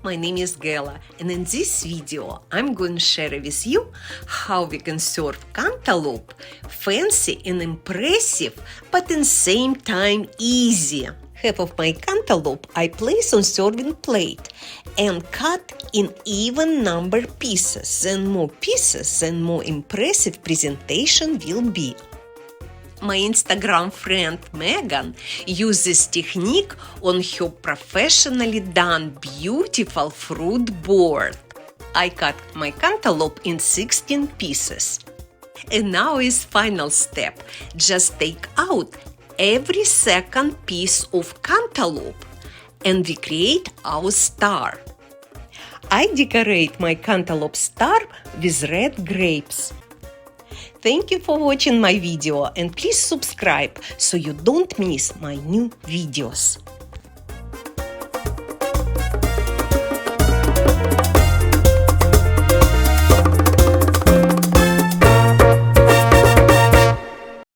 my name is Gela, and in this video I'm going to share with you how we can serve cantaloupe fancy and impressive, but at the same time easy. Half of my cantaloupe I place on serving plate and cut in even number pieces. Then more pieces and more impressive presentation will be. My Instagram friend Megan uses this technique on her professionally done beautiful fruit board. I cut my cantaloupe in 16 pieces. And now is final step. Just take out every second piece of cantaloupe and we create our star. I decorate my cantaloupe star with red grapes. Thank you for watching my video and please subscribe so you don't miss my new videos.